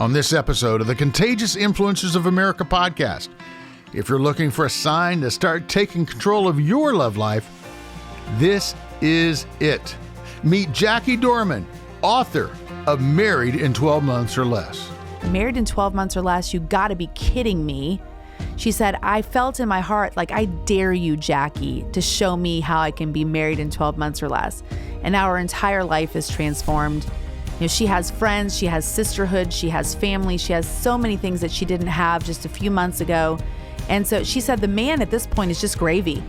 on this episode of the Contagious Influencers of America podcast. If you're looking for a sign to start taking control of your love life, this is it. Meet Jackie Dorman, author of Married in 12 Months or Less. Married in 12 months or less, you gotta be kidding me. She said, I felt in my heart like, I dare you, Jackie, to show me how I can be married in 12 months or less. And now her entire life is transformed. You know, she has friends, she has sisterhood, she has family, she has so many things that she didn't have just a few months ago. And so she said the man at this point is just gravy.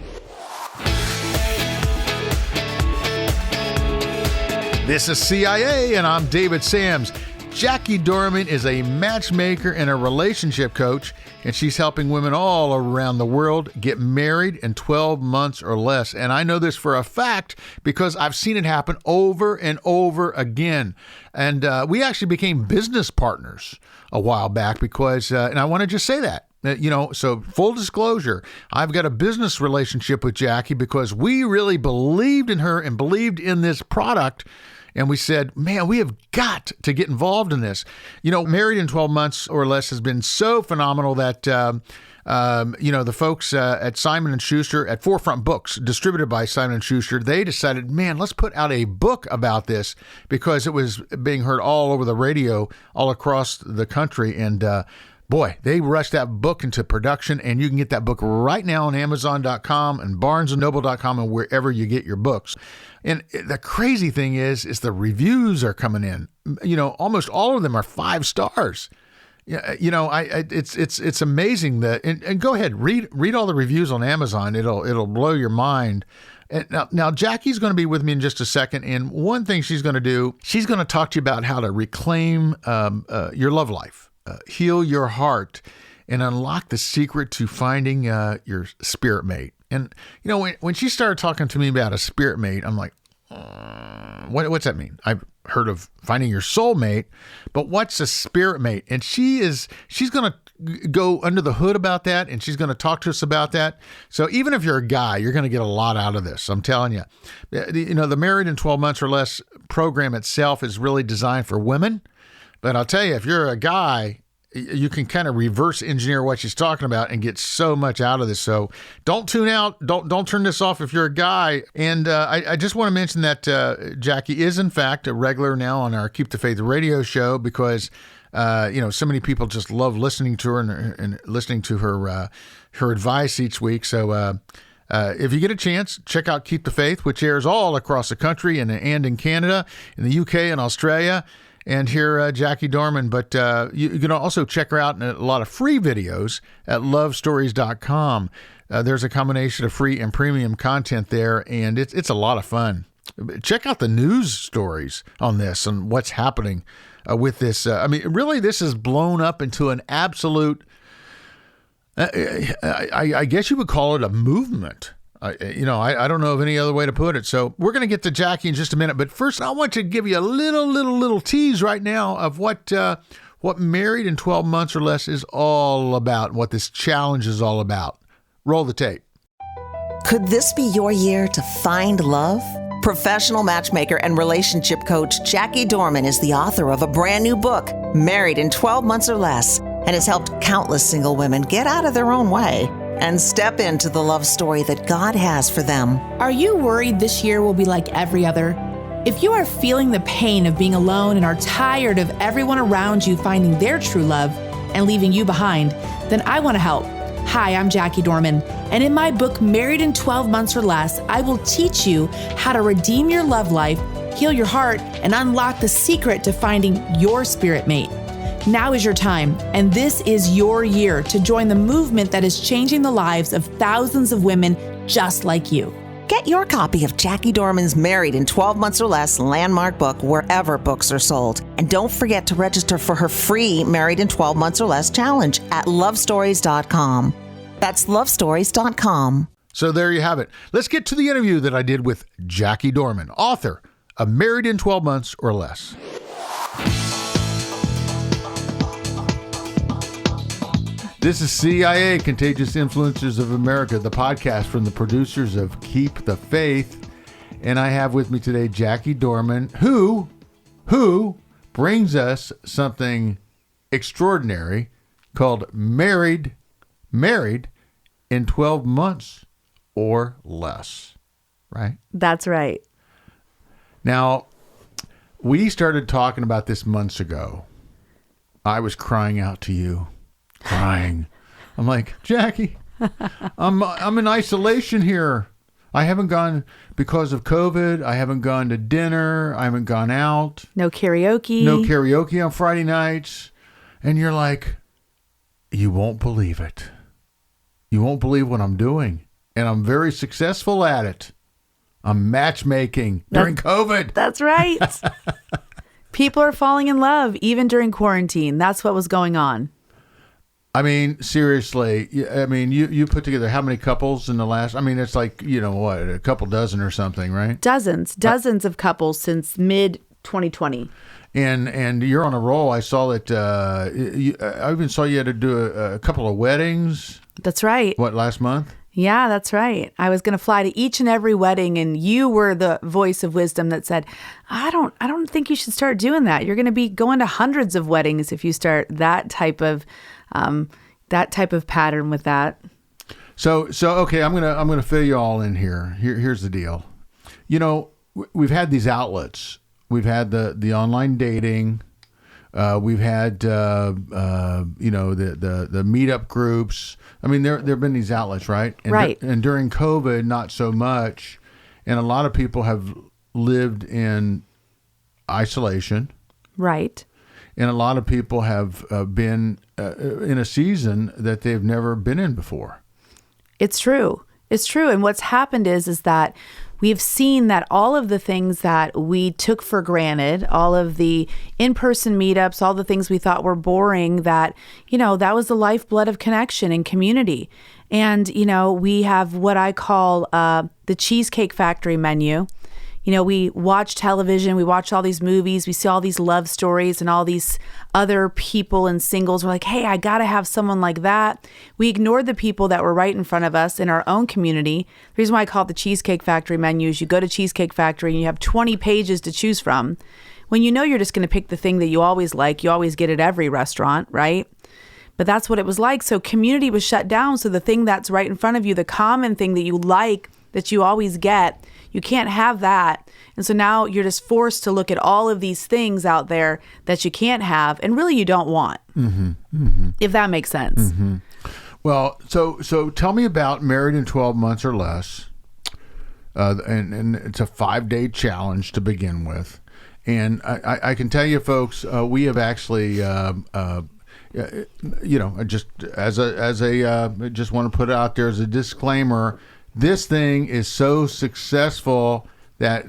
This is CIA, and I'm David Sams. Jackie Dorman is a matchmaker and a relationship coach, and she's helping women all around the world get married in 12 months or less. And I know this for a fact because I've seen it happen over and over again. And we actually became business partners a while back because, and I want to just say that. So full disclosure, I've got a business relationship with Jackie because we really believed in her and believed in this product. And we said, man, we have got to get involved in this. Married in 12 months or less has been so phenomenal that, the folks at Simon & Schuster, at Forefront Books, distributed by Simon & Schuster, they decided, man, let's put out a book about this because it was being heard all over the radio, all across the country. And boy, they rushed that book into production, and you can get that book right now on Amazon.com and BarnesandNoble.com and wherever you get your books. And the crazy thing is the reviews are coming in. Almost all of them are 5 stars. It's amazing that. And go ahead, read all the reviews on Amazon. It'll blow your mind. And now Jackie's going to be with me in just a second. And one thing she's going to do, she's going to talk to you about how to reclaim your love life. Heal your heart, and unlock the secret to finding your spirit mate. And, when she started talking to me about a spirit mate, I'm like, what's that mean? I've heard of finding your soulmate, but what's a spirit mate? And she's going to go under the hood about that, and she's going to talk to us about that. So even if you're a guy, you're going to get a lot out of this. I'm telling you. The Married in 12 Months or Less program itself is really designed for women. But I'll tell you, if you're a guy, you can kind of reverse engineer what she's talking about and get so much out of this. So don't tune out. Don't turn this off if you're a guy. And I just want to mention that Jackie is, in fact, a regular now on our Keep the Faith radio show because, so many people just love listening to her and listening to her advice each week. So if you get a chance, check out Keep the Faith, which airs all across the country and in Canada, in the UK and Australia. And hear Jackie Dorman, but you can also check her out in a lot of free videos at lovestories.com. There's a combination of free and premium content there, and it's a lot of fun. Check out the news stories on this and what's happening with this. Really, this has blown up into an absolute, I guess you would call it a movement. I don't know of any other way to put it. So we're going to get to Jackie in just a minute. But first, I want to give you a little tease right now of what Married in 12 Months or Less is all about, what this challenge is all about. Roll the tape. Could this be your year to find love? Professional matchmaker and relationship coach Jackie Dorman is the author of a brand new book, Married in 12 Months or Less, and has helped countless single women get out of their own way and step into the love story that God has for them. Are you worried this year will be like every other? If you are feeling the pain of being alone and are tired of everyone around you finding their true love and leaving you behind, then I want to help. Hi, I'm Jackie Dorman, and in my book, Married in 12 Months or Less, I will teach you how to redeem your love life, heal your heart, and unlock the secret to finding your spirit mate. Now is your time, and this is your year to join the movement that is changing the lives of thousands of women just like you. Get your copy of Jackie Dorman's Married in 12 Months or Less landmark book wherever books are sold. And don't forget to register for her free Married in 12 Months or Less challenge at lovestories.com. That's lovestories.com. So there you have it. Let's get to the interview that I did with Jackie Dorman, author of Married in 12 Months or Less. This is CIA, Contagious Influencers of America, the podcast from the producers of Keep the Faith. And I have with me today Jackie Dorman, who brings us something extraordinary called Married in 12 Months or Less, right? That's right. Now, we started talking about this months ago. I was crying out to you, crying. I'm like, Jackie, I'm in isolation here. I haven't gone because of COVID. I haven't gone to dinner. I haven't gone out. No karaoke. No karaoke on Friday nights. And you're like, you won't believe it. You won't believe what I'm doing. And I'm very successful at it. I'm matchmaking during COVID. That's right. People are falling in love even during quarantine. That's what was going on. I mean, seriously. I mean, you put together how many couples in the last? I mean, it's like, what, a couple dozen or something, right? Dozens of couples since mid 2020. And you're on a roll. I saw that. I even saw you had to do a couple of weddings. That's right. What, last month? Yeah, that's right. I was going to fly to each and every wedding, and you were the voice of wisdom that said, I don't think you should start doing that. You're going to be going to hundreds of weddings if you start that type of pattern with that. So okay, I'm gonna fill you all in here. Here's the deal. We've had these outlets. We've had the online dating. We've had the meetup groups. I mean, there've been these outlets, right? And right. And during COVID, not so much. And a lot of people have lived in isolation. Right. And a lot of people have been in a season that they've never been in before. It's true. It's true. And what's happened is that we've seen that all of the things that we took for granted, all of the in-person meetups, all the things we thought were boring, that was the lifeblood of connection and community. And, we have what I call the Cheesecake Factory menu. We watch television, we watch all these movies, we see all these love stories and all these other people and singles. We're like, hey, I got to have someone like that. We ignored the people that were right in front of us in our own community. The reason why I call it the Cheesecake Factory menu is you go to Cheesecake Factory and you have 20 pages to choose from. When you're just going to pick the thing that you always like, you always get at every restaurant, right? But that's what it was like. So community was shut down. So the thing that's right in front of you, the common thing that you like, that you always get, you can't have that. And so now you're just forced to look at all of these things out there that you can't have and really you don't want. Mm-hmm, mm-hmm. If that makes sense. Mm-hmm. Well, so tell me about Married in 12 Months or Less. And it's a 5-day challenge to begin with. And I can tell you, folks, we have actually, just just want to put it out there as a disclaimer. This thing is so successful that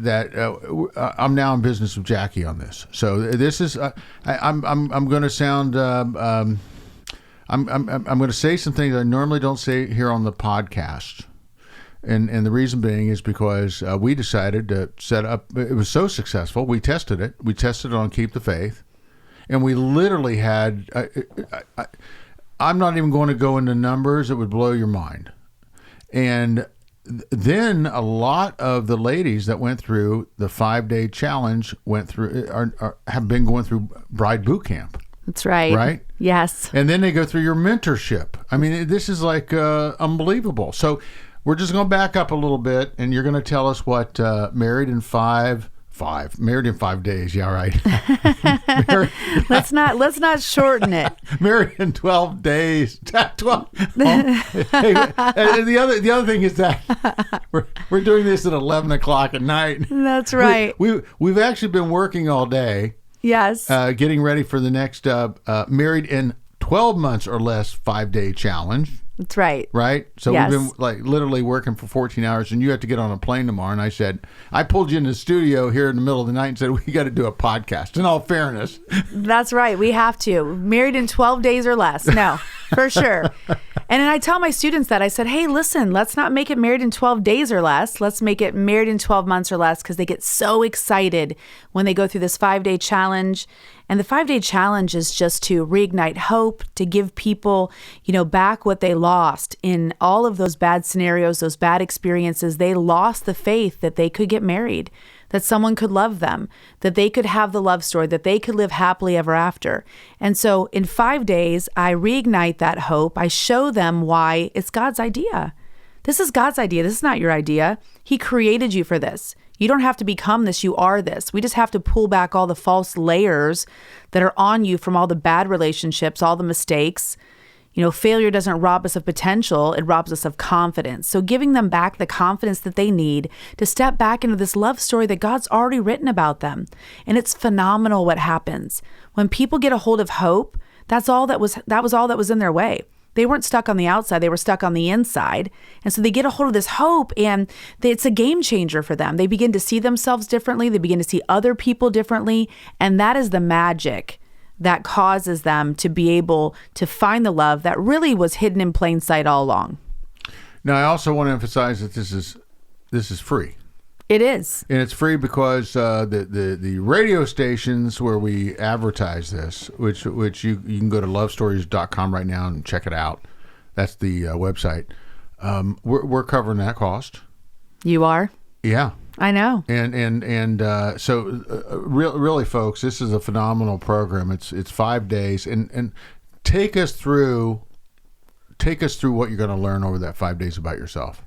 I'm now in business with Jackie on this. So this is I'm going to sound I'm going to say some things I normally don't say here on the podcast, and the reason being is because we decided to set up. It was so successful, we tested it. We tested it on Keep the Faith, and we literally had. I'm not even going to go into numbers; it would blow your mind. And then a lot of the ladies that went through the 5-day challenge have been going through bride boot camp. That's right. Right? Yes. And then they go through your mentorship. I mean, this is like unbelievable. So we're just going to back up a little bit, and you're going to tell us what Married in 5 days. Yeah, right. Let's not shorten it. Married in 12 days. 12. Hey, the other thing is that we're doing this at 11 o'clock at night. That's right. We've actually been working all day. Yes. Getting ready for the next Married in 12 Months or Less 5-day challenge. That's right. Right? So yes. We've been literally working for 14 hours, and you have to get on a plane tomorrow. And I pulled you in the studio here in the middle of the night and said, we got to do a podcast, in all fairness. That's right. We have to. Married in 12 days or less. No, for sure. And then I tell my students that. I said, hey, listen, let's not make it Married in 12 days or less. Let's make it Married in 12 Months or Less, because they get so excited when they go through this 5-day challenge. And the 5-day challenge is just to reignite hope, to give people, back what they lost in all of those bad scenarios, those bad experiences. They lost the faith that they could get married. that someone could love them, that they could have the love story, that they could live happily ever after. And so in 5 days, I reignite that hope. I show them why it's God's idea. This is God's idea. This is not your idea. He created you for this. You don't have to become this. You are this. We just have to pull back all the false layers that are on you from all the bad relationships, all the mistakes. Failure doesn't rob us of potential. It robs us of confidence. So giving them back the confidence that they need to step back into this love story that God's already written about them. And it's phenomenal what happens. When people get a hold of hope, that was all that was in their way. They weren't stuck on the outside. They were stuck on the inside. And so they get a hold of this hope, and it's a game changer for them. They begin to see themselves differently. They begin to see other people differently. And that is the magic that causes them to be able to find the love that really was hidden in plain sight all along. Now, I also want to emphasize that this is free. It is. And it's free because the radio stations where we advertise this, which you can go to lovestories.com right now and check it out. That's the website. We're covering that cost. You are? Yeah. I know. So really, folks, this is a phenomenal program. It's 5 days, and take us through what you're going to learn over that 5 days about yourself.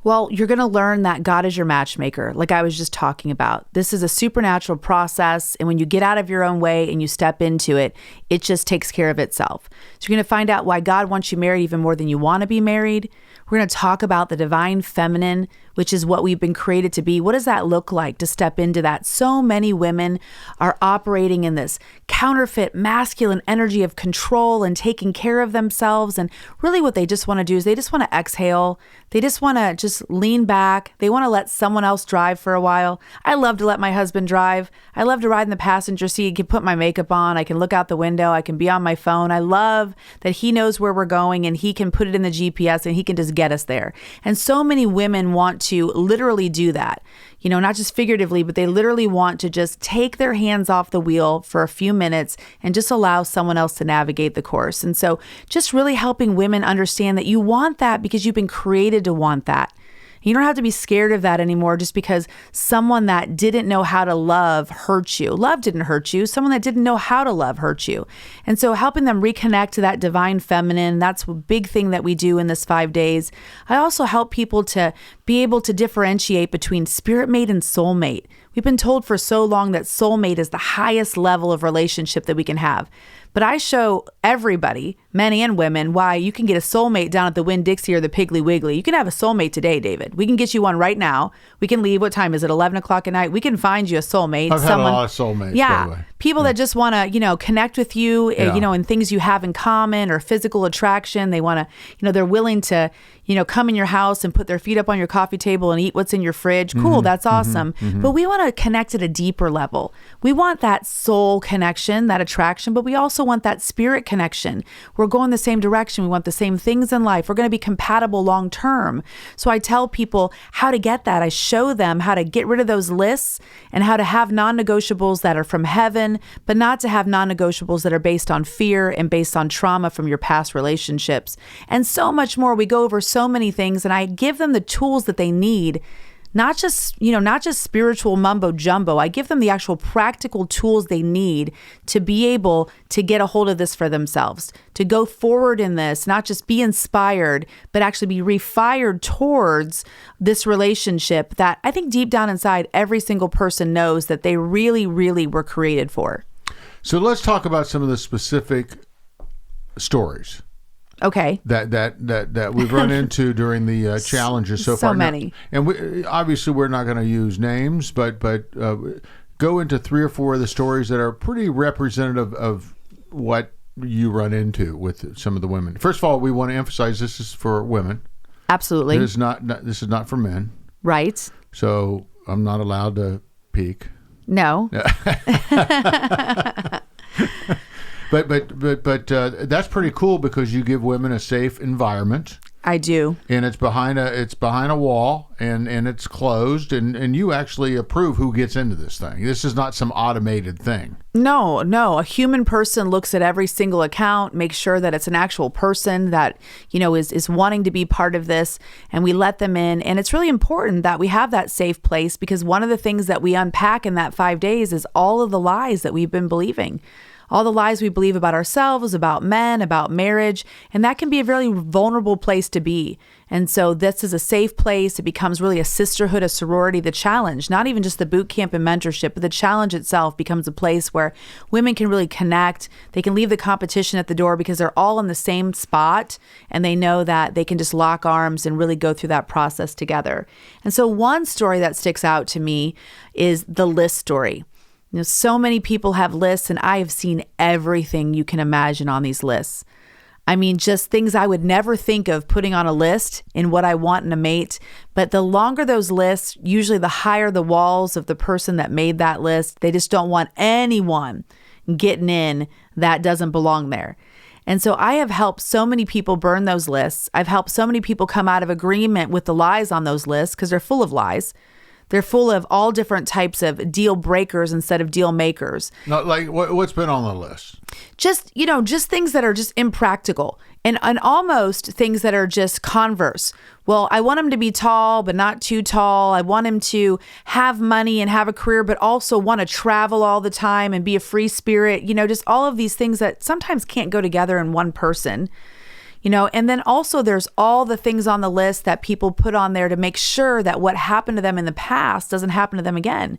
Well, you're going to learn that God is your matchmaker, like I was just talking about. This is a supernatural process, and when you get out of your own way and you step into it, it just takes care of itself. So you're going to find out why God wants you married even more than you want to be married. We're going to talk about the divine feminine, which is what we've been created to be. What does that look like to step into that? So many women are operating in this counterfeit masculine energy of control and taking care of themselves. And really what they just want to do is they just want to exhale. They just want to just lean back. They want to let someone else drive for a while. I love to let my husband drive. I love to ride in the passenger seat. I can put my makeup on. I can look out the window. I can be on my phone. I love that he knows where we're going and he can put it in the GPS and he can just get us there. And so many women want to literally do that, not just figuratively, but they literally want to just take their hands off the wheel for a few minutes and just allow someone else to navigate the course. And so just really helping women understand that you want that because you've been created to want that. You don't have to be scared of that anymore just because someone that didn't know how to love hurt you. Love didn't hurt you. Someone that didn't know how to love hurt you. And so helping them reconnect to that divine feminine, that's a big thing that we do in this 5 days. I also help people to be able to differentiate between spirit mate and soulmate. We've been told for so long that soulmate is the highest level of relationship that we can have. But I show everybody, men and women, why you can get a soulmate down at the Winn-Dixie or the Piggly Wiggly. You can have a soulmate today, David. We can get you one right now. We can leave. What time is it? 11 o'clock at night. We can find you a soulmate. I've had a lot of soulmates, by the way. People that just want to, connect with you, and things you have in common or physical attraction. They want to, they're willing to, come in your house and put their feet up on your coffee table and eat what's in your fridge. Cool. That's awesome. But we want to connect at a deeper level. We want that soul connection, that attraction, but we also want that spirit connection. We're going the same direction. We want the same things in life. We're going to be compatible long term. So I tell people how to get that. I show them how to get rid of those lists and how to have non-negotiables that are from heaven, but not to have non-negotiables that are based on fear and based on trauma from your past relationships. And so much more. We go over so many things, and I give them the tools that they need. Not just spiritual mumbo jumbo. I give them the actual practical tools they need to be able to get a hold of this for themselves, to go forward in this, not just be inspired, but actually be refired towards this relationship that I think deep down inside, every single person knows that they really, really were created for. So let's talk about some of the specific stories. Okay. That we've run into during the challenges so far. So many. And we're not going to use names, but go into 3 or 4 of the stories that are pretty representative of what you run into with some of the women. First of all, we want to emphasize this is for women. Absolutely. This is not for men. Right. So I'm not allowed to peek. No. But that's pretty cool because you give women a safe environment. I do. And it's behind a wall, and it's closed, and you actually approve who gets into this thing. This is not some automated thing. No. A human person looks at every single account, makes sure that it's an actual person that, is wanting to be part of this, and we let them in. And it's really important that we have that safe place, because one of the things that we unpack in that 5 days is all of the lies that we've been believing. All the lies we believe about ourselves, about men, about marriage, and that can be a very vulnerable place to be. And so this is a safe place. It becomes really a sisterhood, a sorority. The challenge, not even just the boot camp and mentorship, but the challenge itself becomes a place where women can really connect. They can leave the competition at the door because they're all in the same spot, and they know that they can just lock arms and really go through that process together. And so one story that sticks out to me is the list story. So many people have lists, and I have seen everything you can imagine on these lists. I mean, just things I would never think of putting on a list in what I want in a mate. But the longer those lists, usually the higher the walls of the person that made that list. They just don't want anyone getting in that doesn't belong there. And so I have helped so many people burn those lists. I've helped so many people come out of agreement with the lies on those lists, because they're full of lies. They're full of all different types of deal breakers instead of deal makers. No, like what's been on the list? Just things that are just impractical, and almost things that are just converse. Well, I want him to be tall, but not too tall. I want him to have money and have a career, but also want to travel all the time and be a free spirit. Just all of these things that sometimes can't go together in one person. And then also there's all the things on the list that people put on there to make sure that what happened to them in the past doesn't happen to them again.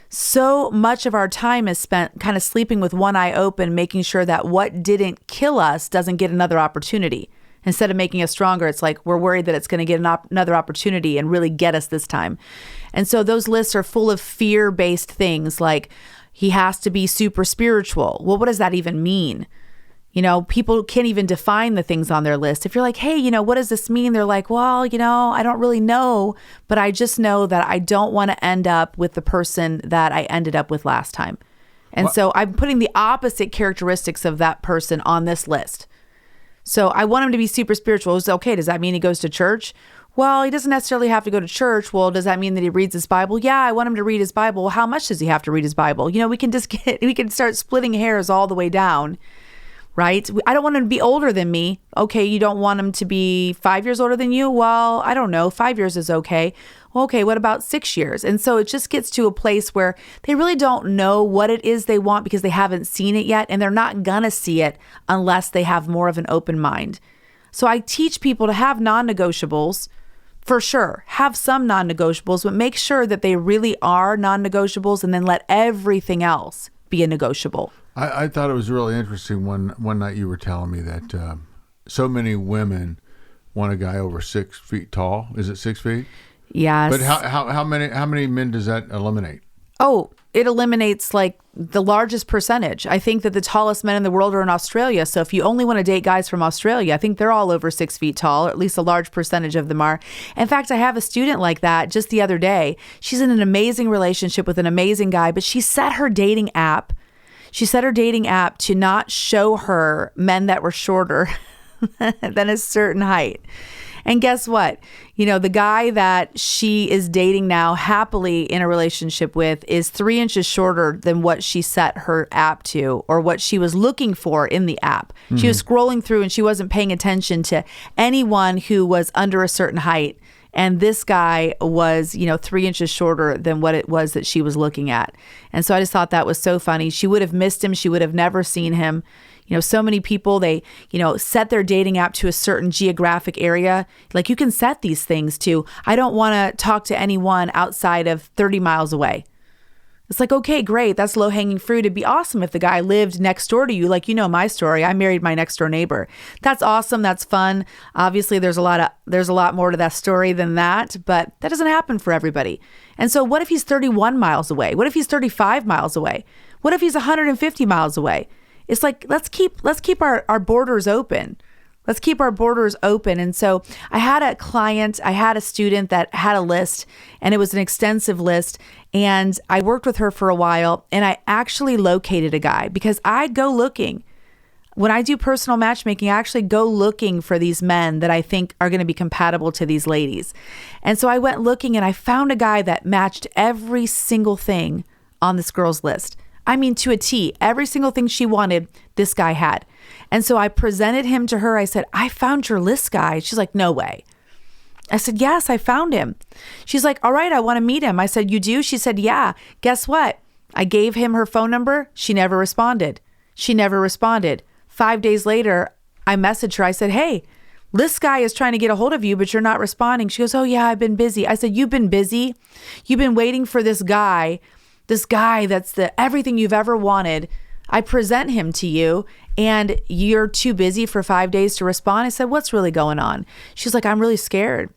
So much of our time is spent kind of sleeping with one eye open, making sure that what didn't kill us doesn't get another opportunity. Instead of making us stronger, it's like we're worried that it's going to get another opportunity and really get us this time. And so those lists are full of fear-based things like he has to be super spiritual. Well, what does that even mean? People can't even define the things on their list. If you're like, hey, what does this mean? They're like, well, I don't really know, but I just know that I don't want to end up with the person that I ended up with last time. And so I'm putting the opposite characteristics of that person on this list. So I want him to be super spiritual. It's okay. Does that mean he goes to church? Well, he doesn't necessarily have to go to church. Well, does that mean that he reads his Bible? Yeah, I want him to read his Bible. Well, how much does he have to read his Bible? We can start splitting hairs all the way down. Right? I don't want him to be older than me. Okay, you don't want him to be 5 years older than you? Well, I don't know. 5 years is okay. Well, okay, what about 6 years? And so it just gets to a place where they really don't know what it is they want because they haven't seen it yet, and they're not gonna see it unless they have more of an open mind. So I teach people to have non-negotiables. For sure, have some non-negotiables, but make sure that they really are non-negotiables, and then let everything else be a negotiable. I thought it was really interesting one night you were telling me that so many women want a guy over 6 feet tall. Is it 6 feet? Yes. But how many men does that eliminate? Oh, it eliminates like the largest percentage. I think that the tallest men in the world are in Australia. So if you only want to date guys from Australia, I think they're all over 6 feet tall, or at least a large percentage of them are. In fact, I have a student like that just the other day. She's in an amazing relationship with an amazing guy, but she set her dating app to not show her men that were shorter than a certain height. And guess what? The guy that she is dating now, happily in a relationship with, is 3 inches shorter than what she set her app to, or what she was looking for in the app. Mm-hmm. She was scrolling through and she wasn't paying attention to anyone who was under a certain height. And this guy was, 3 inches shorter than what it was that she was looking at. And so I just thought that was so funny. She would have missed him. She would have never seen him. So many people, they, set their dating app to a certain geographic area. Like you can set these things to, I don't want to talk to anyone outside of 30 miles away. It's like, okay, great. That's low hanging fruit. It'd be awesome if the guy lived next door to you. Like, my story. I married my next door neighbor. That's awesome. That's fun. Obviously, there's a lot more to that story than that, but that doesn't happen for everybody. And so what if he's 31 miles away? What if he's 35 miles away? What if he's 150 miles away? It's like, let's keep our borders open. Let's keep our borders open. And so I had a student that had a list, and it was an extensive list. And I worked with her for a while, and I actually located a guy because I go looking. when I do personal matchmaking, I actually go looking for these men that I think are going to be compatible to these ladies. And so I went looking and I found a guy that matched every single thing on this girl's list. I mean, to a T, every single thing she wanted, this guy had. And so I presented him to her. I said, I found your list, guy. She's like, no way. I said, yes, I found him. She's like, all right, I want to meet him. I said, you do? She said, yeah. Guess what? I gave him her phone number. She never responded. 5 days later, I messaged her. I said, hey, this guy is trying to get a hold of you, but you're not responding. She goes, oh yeah, I've been busy. I said, you've been busy? You've been waiting for this guy that's everything you've ever wanted. I present him to you and you're too busy for 5 days to respond. I said, what's really going on? She's like, I'm really scared.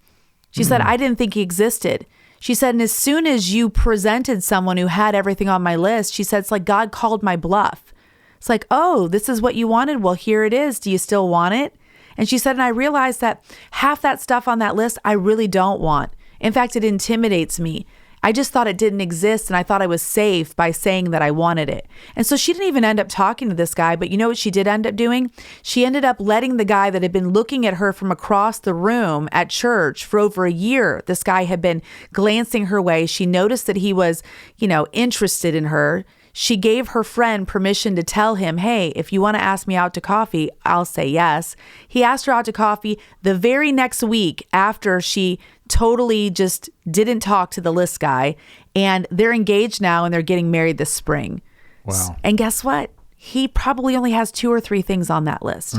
She said, I didn't think he existed. She said, and as soon as you presented someone who had everything on my list, she said, it's like God called my bluff. It's like, oh, this is what you wanted? Well, here it is. Do you still want it? And she said, and I realized that half that stuff on that list, I really don't want. In fact, it intimidates me. I just thought it didn't exist and I thought I was safe by saying that I wanted it. And so she didn't even end up talking to this guy, but you know what she did end up doing? She ended up letting the guy that had been looking at her from across the room at church for over a year. This guy had been glancing her way. She noticed that he was, interested in her. She gave her friend permission to tell him, hey, if you want to ask me out to coffee, I'll say yes. He asked her out to coffee the very next week after she totally just didn't talk to the list guy. And they're engaged now and they're getting married this spring. Wow. And guess what? He probably only has 2 or 3 things on that list.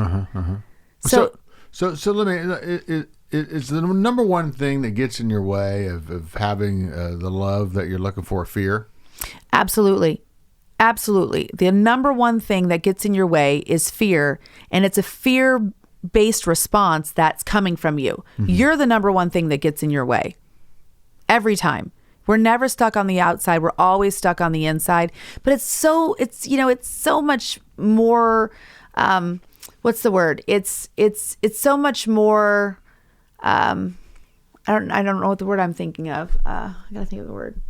So let me, is the number one thing that gets in your way of having the love that you're looking for fear? Absolutely. Absolutely. The number one thing that gets in your way is fear, and it's a fear-based response that's coming from you. You're the number one thing that gets in your way. Every time. We're never stuck on the outside. We're always stuck on the inside. But it's so much more, what's the word? It's so much more, I don't know what the word I'm thinking of. I gotta think of the word.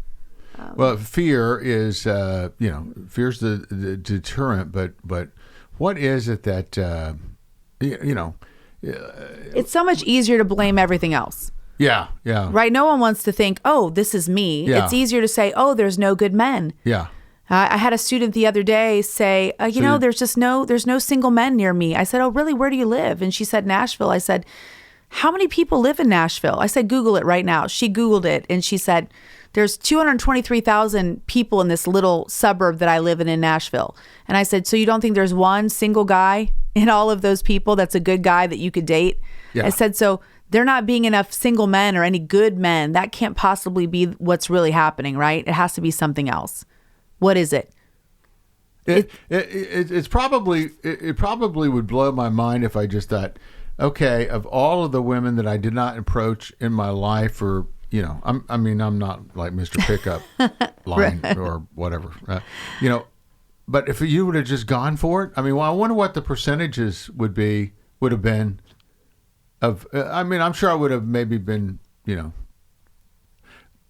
Well, fear is, fear's the deterrent, but what is it that, it's so much easier to blame everything else. Yeah. Right? No one wants to think, oh, this is me. Yeah. It's easier to say, oh, there's no good men. Yeah. I had a student the other day say, there's no single men near me. I said, oh, really? Where do you live? And she said, Nashville. I said, how many people live in Nashville? I said, Google it right now. She Googled it and she said, there's 223,000 people in this little suburb that I live in Nashville. And I said, so you don't think there's one single guy in all of those people that's a good guy that you could date? Yeah. I said, so there not being enough single men or any good men, that can't possibly be what's really happening, right? It has to be something else. What is it? It probably would blow my mind if I just thought, okay, of all of the women that I did not approach in my life, or I'm not like Mr. Pickup line or whatever, but if you would have just gone for it, I wonder what the percentages would have been of. I'm sure I would have maybe been,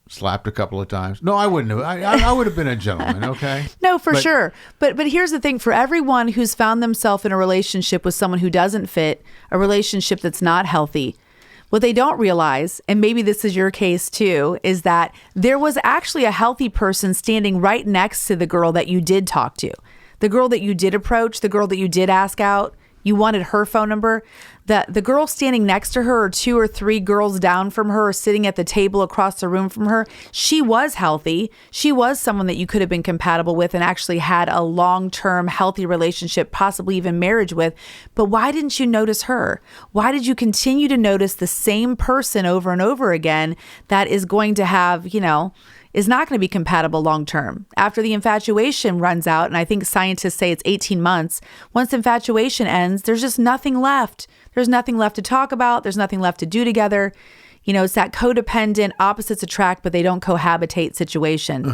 slapped a couple of times. No, I wouldn't have. I would have been a gentleman, okay? No, for sure. But here's the thing. For everyone who's found themselves in a relationship with someone who doesn't fit, a relationship that's not healthy, what they don't realize, and maybe this is your case too, is that there was actually a healthy person standing right next to the girl that you did talk to. The girl that you did approach, the girl that you did ask out. You wanted her phone number. The girl standing next to her, or 2 or 3 girls down from her, or sitting at the table across the room from her, she was healthy. She was someone that you could have been compatible with and actually had a long-term healthy relationship, possibly even marriage with. But why didn't you notice her? Why did you continue to notice the same person over and over again that is going to have, is not going to be compatible long-term? After the infatuation runs out, and I think scientists say it's 18 months, once infatuation ends, there's just nothing left. There's nothing left to talk about. There's nothing left to do together. It's that codependent, opposites attract, but they don't cohabitate situation.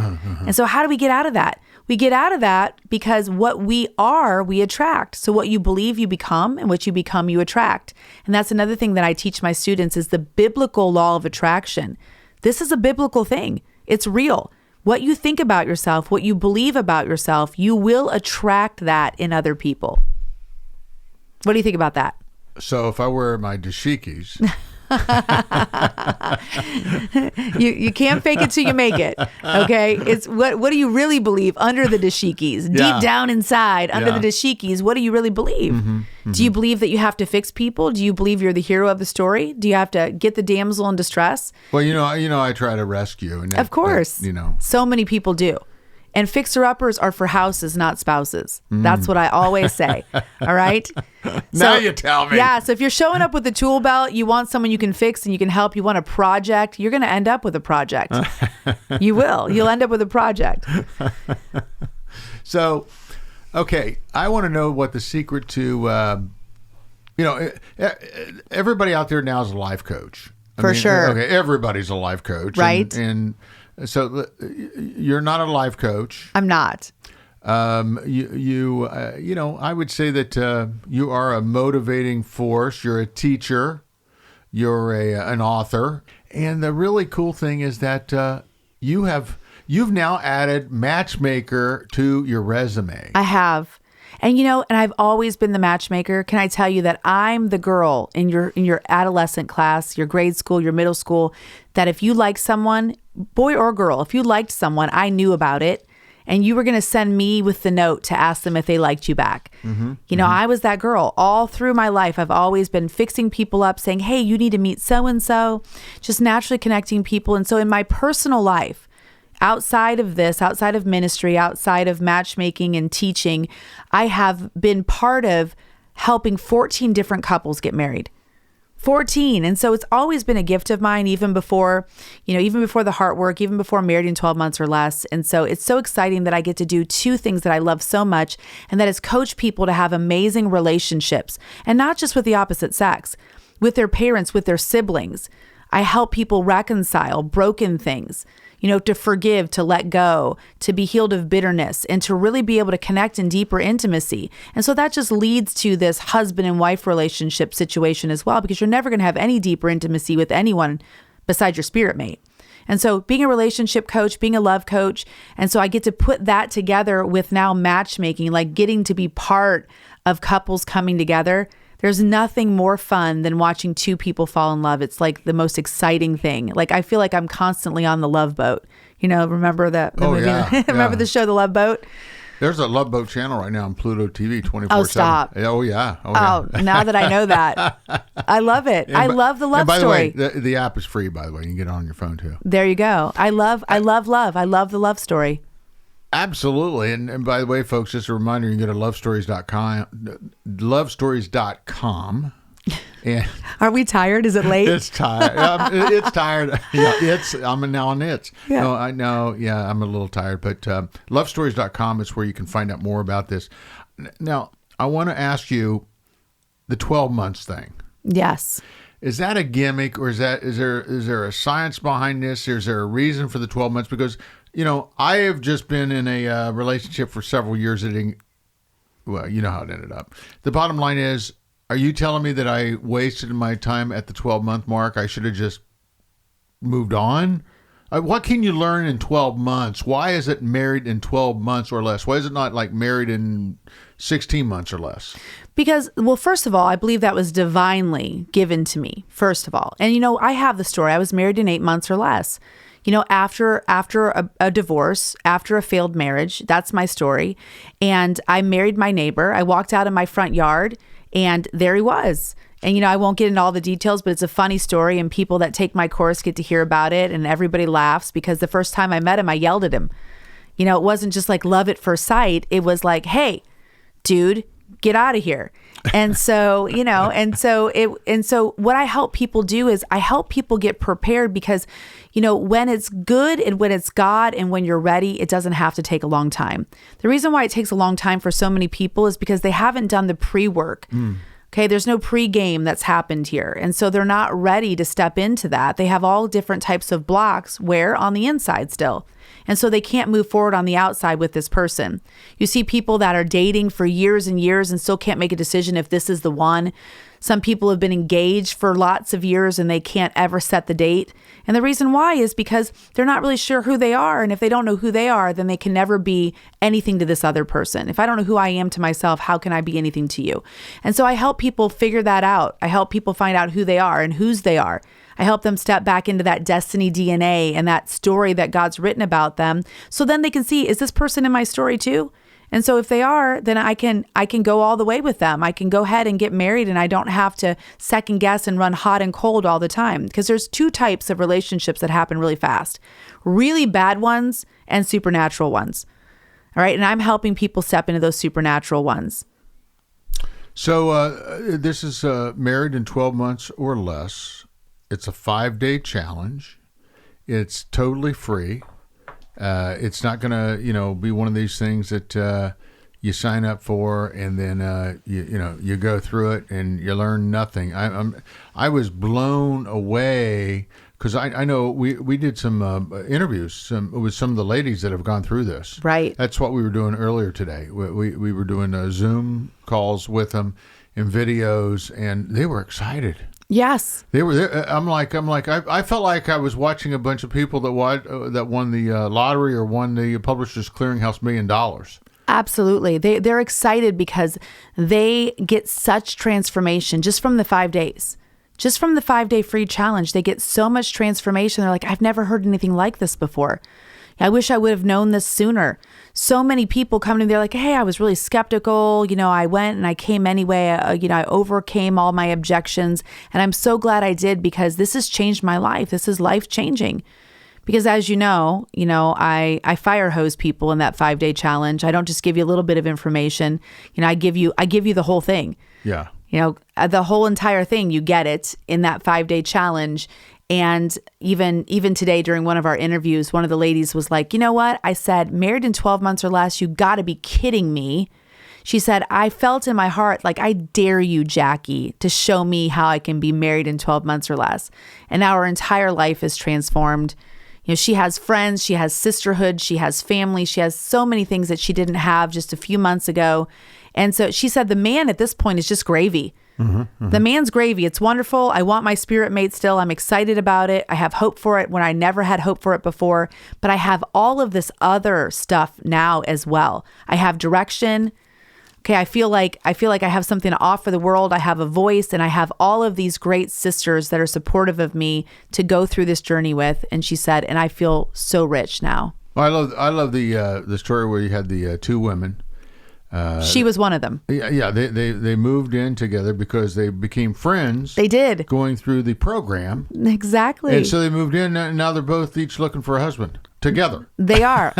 And so how do we get out of that? We get out of that because what we are, we attract. So what you believe, you become, and what you become, you attract. And that's another thing that I teach my students is the biblical law of attraction. This is a biblical thing. It's real. What you think about yourself, what you believe about yourself, you will attract that in other people. What do you think about that? So if I wear my dashikis, you can't fake it till you make it. Okay, it's what do you really believe under the dashikis? Deep down inside, under the dashikis, what do you really believe? Do you believe that you have to fix people? Do you believe you're the hero of the story? Do you have to get the damsel in distress? Well, I try to rescue, and of course, so many people do. And fixer-uppers are for houses, not spouses. That's what I always say. All right? Now you tell me. Yeah, so if you're showing up with a tool belt, you want someone you can fix and you can help, you want a project, you're going to end up with a project. You will. You'll end up with a project. So, okay, I want to know what the secret to, everybody out there now is a life coach. For sure. Okay, everybody's a life coach. Right. And so you're not a life coach. I'm not. I would say that you are a motivating force. You're a teacher. You're an author. And the really cool thing is that you've now added Matchmaker to your resume. I have. And and I've always been the matchmaker. Can I tell you that I'm the girl in your adolescent class, your grade school, your middle school, that if you like someone, boy or girl, if you liked someone, I knew about it, and you were going to send me with the note to ask them if they liked you back. I was that girl all through my life. I've always been fixing people up, saying, hey, you need to meet so-and-so, just naturally connecting people. And so in my personal life, outside of this, outside of ministry, outside of matchmaking and teaching, I have been part of helping 14 different couples get married. 14. And so it's always been a gift of mine, even before the heart work, even before Married in 12 Months or Less. And so it's so exciting that I get to do two things that I love so much, and that is coach people to have amazing relationships, and not just with the opposite sex, with their parents, with their siblings. I help people reconcile broken things, to forgive, to let go, to be healed of bitterness, and to really be able to connect in deeper intimacy. And so that just leads to this husband and wife relationship situation as well, because you're never going to have any deeper intimacy with anyone besides your spirit mate. And so being a relationship coach, being a love coach, and so I get to put that together with now matchmaking, like getting to be part of couples coming together. There's nothing more fun than watching two people fall in love. It's like the most exciting thing. Like I feel like I'm constantly on the Love Boat. Remember the movie? Yeah, remember the show, The Love Boat? There's a Love Boat channel right now on Pluto TV 24/7. Oh, stop. Oh, yeah. Oh, now that I know that. I love it. I love the love story. By the way, the app is free, by the way. You can get it on your phone, too. There you go. I love love. I love the love story. Absolutely. And by the way, folks, just a reminder, you can go to lovestories.com. And are we tired? Is it late? It's tired. It's tired. Yeah, I'm now on it. Yeah. No, I know. Yeah, I'm a little tired. But lovestories.com is where you can find out more about this. Now, I want to ask you the 12 months thing. Yes. Is that a gimmick, or is there a science behind this? Is there a reason for the 12 months? Because I have just been in a relationship for several years. Well, you know how it ended up. The bottom line is, are you telling me that I wasted my time at the 12-month mark? I should have just moved on? What can you learn in 12 months? Why is it Married in 12 months or less? Why is it not like Married in 16 months or less? Because, well, first of all, I believe that was divinely given to me, first of all. And, I have the story. I was married in 8 months or less. After a divorce, after a failed marriage, that's my story. And I married my neighbor. I walked out in my front yard, and there he was. And, I won't get into all the details, but it's a funny story, and people that take my course get to hear about it, and everybody laughs, because the first time I met him, I yelled at him. It wasn't just like love at first sight. It was like, hey, dude, get out of here. And so, and so what I help people do is I help people get prepared, because, when it's good and when it's God and when you're ready, it doesn't have to take a long time. The reason why it takes a long time for so many people is because they haven't done the pre-work. Okay, there's no pre-game that's happened here. And so they're not ready to step into that. They have all different types of blocks where on the inside still. And so they can't move forward on the outside with this person. You see people that are dating for years and years and still can't make a decision if this is the one. Some people have been engaged for lots of years and they can't ever set the date. And the reason why is because they're not really sure who they are. And if they don't know who they are, then they can never be anything to this other person. If I don't know who I am to myself, how can I be anything to you? And so I help people figure that out. I help people find out who they are and whose they are. I help them step back into that destiny DNA and that story that God's written about them. So then they can see, is this person in my story too? And so if they are, then I can go all the way with them. I can go ahead and get married and I don't have to second guess and run hot and cold all the time. Because there's two types of relationships that happen really fast. Really bad ones and supernatural ones. All right. And I'm helping people step into those supernatural ones. So this is Married in 12 Months or Less. It's a 5-day challenge. It's totally free. It's not going to, be one of these things that you sign up for and then you go through it and you learn nothing. I was blown away because I know we did some interviews with some of the ladies that have gone through this. Right. That's what we were doing earlier today. We were doing Zoom calls with them and videos, and they were excited. Yes. They were there. I felt like I was watching a bunch of people that won the lottery or won the Publishers Clearinghouse $1 million. Absolutely. They're excited because they get such transformation just from the 5 days. Just from the 5-day free challenge, they get so much transformation. They're like, I've never heard anything like this before. I wish I would have known this sooner. So many people come to me, they're like, hey, I was really skeptical. I went and I came anyway. I overcame all my objections. And I'm so glad I did because this has changed my life. This is life changing. Because as you know, I fire hose people in that 5-day challenge. I don't just give you a little bit of information. I give you the whole thing. Yeah. The whole entire thing, you get it in that 5-day challenge. And even today during one of our interviews, one of the ladies was like, you know what? I said, married in 12 months or less, you got to be kidding me. She said, I felt in my heart like, I dare you, Jackie, to show me how I can be married in 12 months or less. And now her entire life is transformed. She has friends, she has sisterhood, she has family, she has so many things that she didn't have just a few months ago. And so she said the man at this point is just gravy. Mm-hmm, mm-hmm. The man's gravy. It's wonderful. I want my spirit mate still. I'm excited about it. I have hope for it when I never had hope for it before. But I have all of this other stuff now as well. I have direction. Okay, I feel like I have something to offer the world. I have a voice, and I have all of these great sisters that are supportive of me to go through this journey with. And she said, and I feel so rich now. Well, I love the story where you had the two women. She was one of them. Yeah, they moved in together because they became friends. They did. Going through the program. Exactly. And so they moved in, and now they're both each looking for a husband together. They are.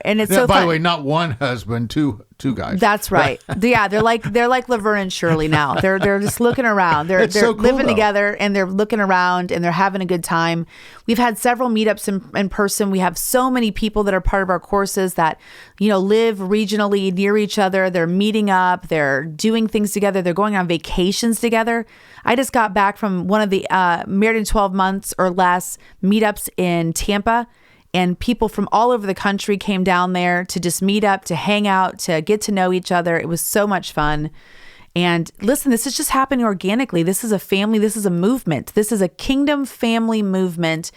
And it's now, so by fun. the way, not one husband, two guys. That's right. Yeah, they're like Laverne and Shirley now. They're just looking around. They're so cool, living though. together and they're looking around and they're having a good time. We've had several meetups in person. We have so many people that are part of our courses that live regionally near each other. They're meeting up. They're doing things together. They're going on vacations together. I just got back from one of the Married in 12 Months or Less meetups in Tampa. And people from all over the country came down there to just meet up, to hang out, to get to know each other. It was so much fun. And listen, this is just happening organically. This is a family. This is a movement. This is a kingdom family movement.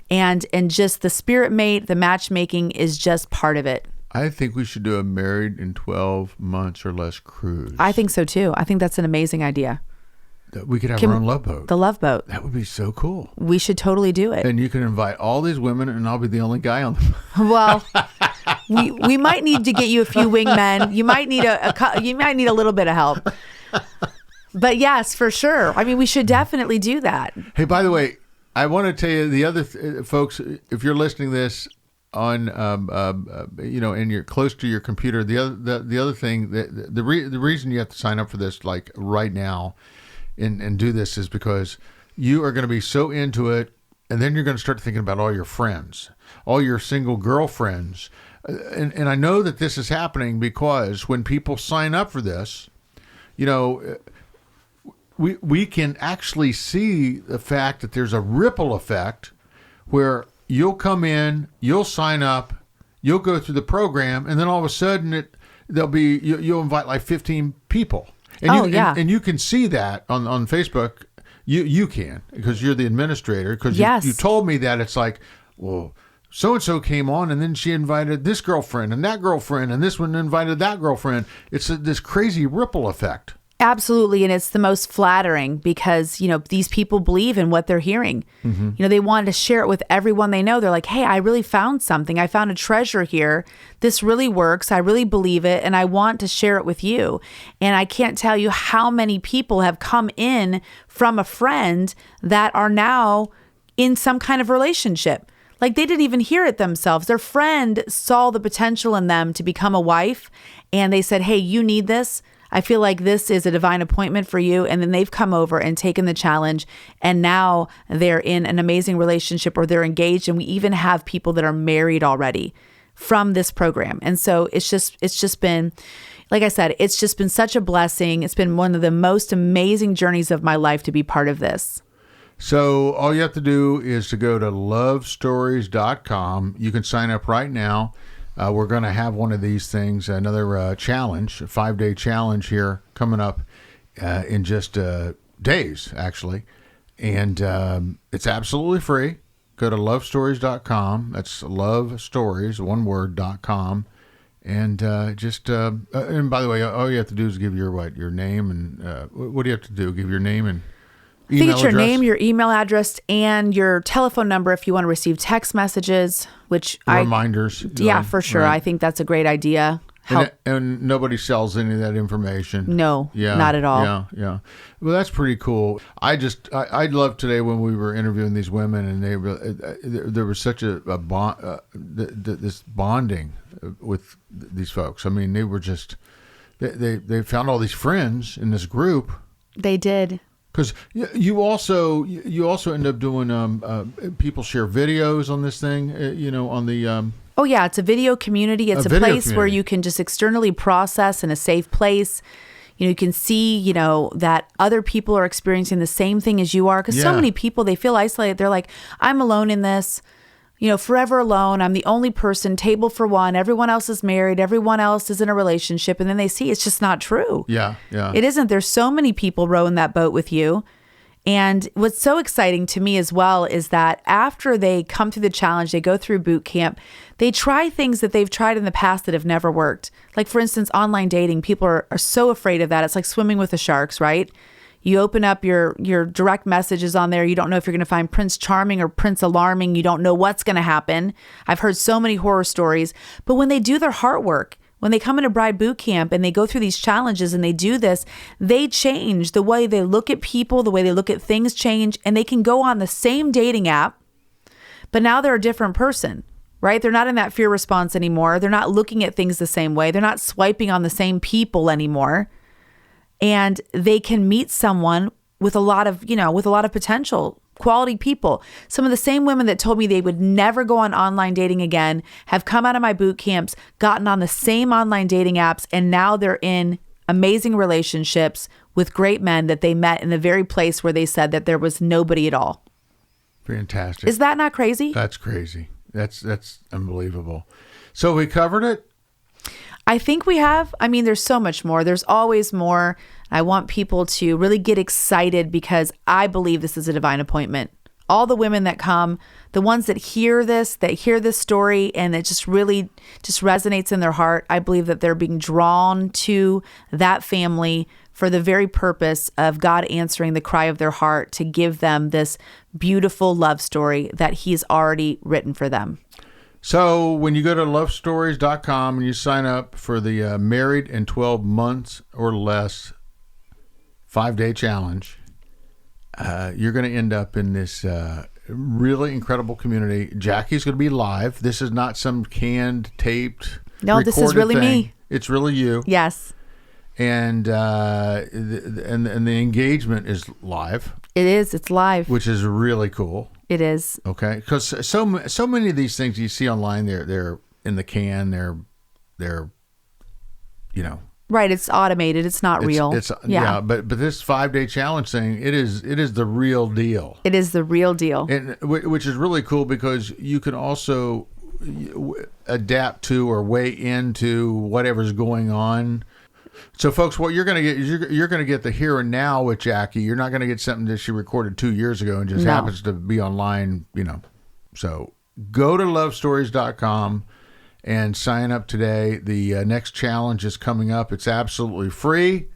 And just the spirit mate, the matchmaking is just part of it. I think we should do a Married in 12 Months or Less cruise. I think so too. I think that's an amazing idea. We could have our own love boat. The love boat. That would be so cool. We should totally do it. And you can invite all these women, and I'll be the only guy on them. Well, we might need to get you a few wingmen. You might need a little bit of help. But yes, for sure. I mean, we should definitely do that. Hey, by the way, I want to tell you the other folks. If you're listening to this on, and you're close to your computer, the other thing, the reason you have to sign up for this, like right now. And do this is because you are going to be so into it, and then you're going to start thinking about all your friends, all your single girlfriends. And I know that this is happening because when people sign up for this, we can actually see the fact that there's a ripple effect where, you'll come in, you'll sign up, you'll go through the program, and then all of a sudden you'll invite like 15 people. And and you can see that on Facebook. You can, because you're the administrator, because you told me that. It's like, well, so-and-so came on, and then she invited this girlfriend and that girlfriend, and this one invited that girlfriend. It's this crazy ripple effect. Absolutely. And it's the most flattering because, these people believe in what they're hearing. Mm-hmm. They wanted to share it with everyone they know. They're like, hey, I really found something. I found a treasure here. This really works. I really believe it. And I want to share it with you. And I can't tell you how many people have come in from a friend that are now in some kind of relationship. Like they didn't even hear it themselves. Their friend saw the potential in them to become a wife. And they said, hey, you need this. I feel like this is a divine appointment for you. And then they've come over and taken the challenge. And now they're in an amazing relationship, or they're engaged. And we even have people that are married already from this program. And so it's just been, like I said, it's just been such a blessing. It's been one of the most amazing journeys of my life to be part of this. So all you have to do is to go to lovestories.com. You can sign up right now. We're going to have one of these things, another challenge, a 5-day challenge here coming up in just days, actually. And it's absolutely free. Go to lovestories.com. That's lovestories, one word.com. And and by the way, all you have to do is give your name and what do you have to do? Give your name and I think it's your name, your email address, and your telephone number if you want to receive text messages, reminders. Yeah, for sure. Right. I think that's a great idea. And nobody sells any of that information. No, not at all. Yeah. Well, that's pretty cool. I loved today when we were interviewing these women, and there was such a bond, this bonding with these folks. I mean, they were just they found all these friends in this group. They did. Because you also end up doing people share videos on this thing, on the. Oh yeah, it's a video community. It's a place where you can just externally process in a safe place. You can see that other people are experiencing the same thing as you are. Because so many people, they feel isolated. They're like, I'm alone in this. Forever alone. I'm the only person, table for one. Everyone else is married. Everyone else is in a relationship. And then they see it's just not true. Yeah. It isn't. There's so many people rowing that boat with you. And what's so exciting to me as well is that after they come through the challenge, they go through boot camp, they try things that they've tried in the past that have never worked. Like, for instance, online dating. People are so afraid of that. It's like swimming with the sharks, right? You open up your direct messages on there. You don't know if you're going to find Prince Charming or Prince Alarming. You don't know what's going to happen. I've heard so many horror stories. But when they do their heart work, when they come into Bride Boot Camp and they go through these challenges and they do this, they change. The way they look at people, the way they look at things change, and they can go on the same dating app, but now they're a different person, right? They're not in that fear response anymore. They're not looking at things the same way. They're not swiping on the same people anymore. And they can meet someone with a lot of potential, quality people. Some of the same women that told me they would never go on online dating again have come out of my boot camps, gotten on the same online dating apps, and now they're in amazing relationships with great men that they met in the very place where they said that there was nobody at all. Fantastic. Is that not crazy? That's crazy. That's unbelievable. So we covered it? I think we have. I mean, there's so much more. There's always more. I want people to really get excited because I believe this is a divine appointment. All the women that come, the ones that hear this story, and it just really just resonates in their heart, I believe that they're being drawn to that family for the very purpose of God answering the cry of their heart to give them this beautiful love story that He's already written for them. So when you go to lovestories.com and you sign up for the Married in 12 Months or Less 5-day challenge, you're going to end up in this really incredible community. Jackie's going to be live. This is not some canned, taped, no, this is really thing. Me. It's really you. Yes. And the engagement is live. It is. It's live. Which is really cool. It is. Okay, because so many of these things you see online, they're in the can. They're Right. It's automated. It's not real. Yeah. But this 5-day challenge thing, it is the real deal. It is the real deal. And which is really cool because you can also adapt to or weigh into whatever's going on. So, folks, what you're going to get is you're going to get the here and now with Jackie. You're not going to get something that she recorded 2 years ago and just happens to be online, So go to lovestories.com and sign up today. The next challenge is coming up. It's absolutely free,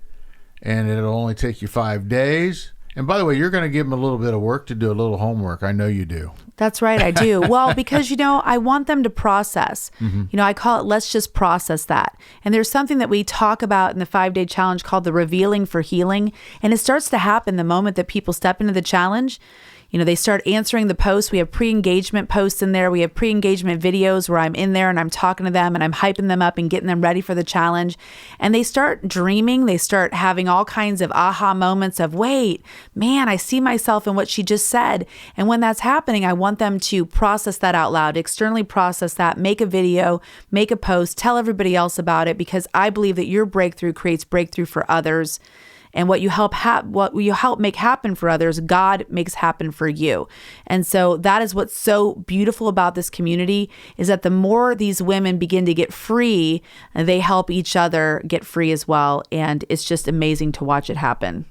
and it'll only take you 5 days. And by the way, you're going to give them a little bit of work to do, a little homework. I know you do. That's right, I do. Well, because, I want them to process. I call it, let's just process that. And there's something that we talk about in the 5-day challenge called the revealing for healing. And it starts to happen the moment that people step into the challenge. They start answering the posts. We have pre-engagement posts in there. We have pre-engagement videos where I'm in there and I'm talking to them and I'm hyping them up and getting them ready for the challenge. And they start dreaming. They start having all kinds of aha moments of, wait, man, I see myself in what she just said. And when that's happening, I want them to process that out loud, externally process that, make a video, make a post, tell everybody else about it, because I believe that your breakthrough creates breakthrough for others. And what you help make happen for others, God makes happen for you. And so that is what's so beautiful about this community, is that the more these women begin to get free, they help each other get free as well. And it's just amazing to watch it happen.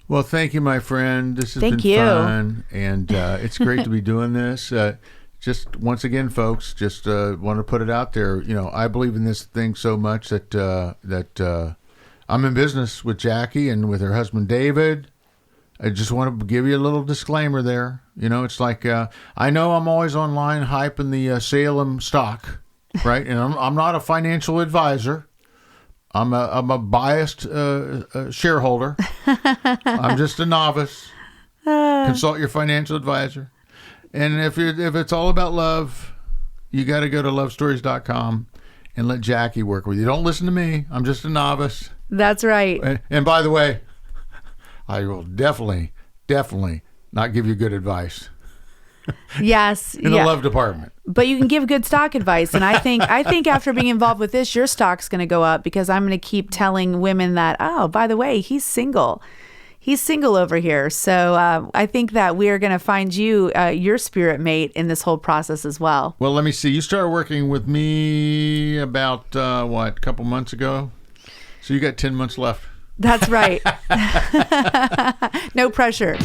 Well, thank you, my friend. This has been fun. And it's great to be doing this. Just once again, folks, just want to put it out there. I believe in this thing so much that I'm in business with Jackie and with her husband, David. I just want to give you a little disclaimer there. It's like, I know I'm always online hyping the Salem stock, right? And I'm not a financial advisor. I'm a biased shareholder. I'm just a novice. Consult your financial advisor. And if it's all about love, you got to go to lovestories.com and let Jackie work with you. Don't listen to me. I'm just a novice. That's right. And by the way, I will definitely not give you good advice. Yes. In the love department. But you can give good stock advice. And I think after being involved with this, your stock's going to go up, because I'm going to keep telling women that, oh, by the way, he's single. He's single over here. So I think that we are going to find you your spirit mate in this whole process as well. Well, let me see. You started working with me about, a couple months ago? So you got 10 months left. That's right. No pressure.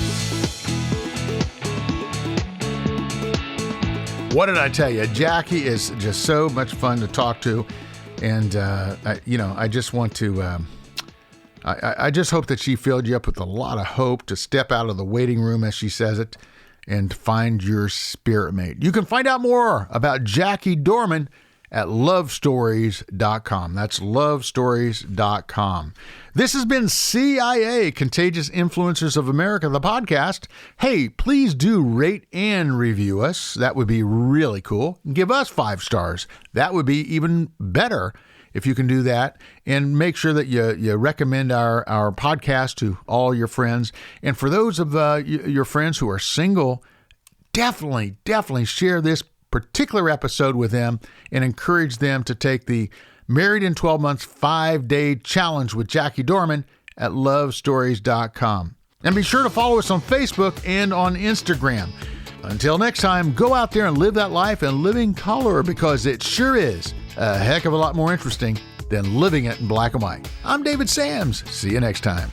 What did I tell you? Jackie is just so much fun to talk to. And, I just want to... I just hope that she filled you up with a lot of hope to step out of the waiting room, as she says it, and find your spirit mate. You can find out more about Jackie Dorman at lovestories.com. That's lovestories.com. This has been CIA, Contagious Influencers of America, the podcast. Hey, please do rate and review us. That would be really cool. Give us 5 stars. That would be even better if you can do that. And make sure that you recommend our podcast to all your friends. And for those of your friends who are single, definitely share this particular episode with them and encourage them to take the Married in 12 Months 5-day challenge with Jackie Dorman at lovestories.com. And be sure to follow us on Facebook and on Instagram. Until next time, go out there and live that life in living color, because it sure is a heck of a lot more interesting than living it in black and white. I'm David Sams. See you next time.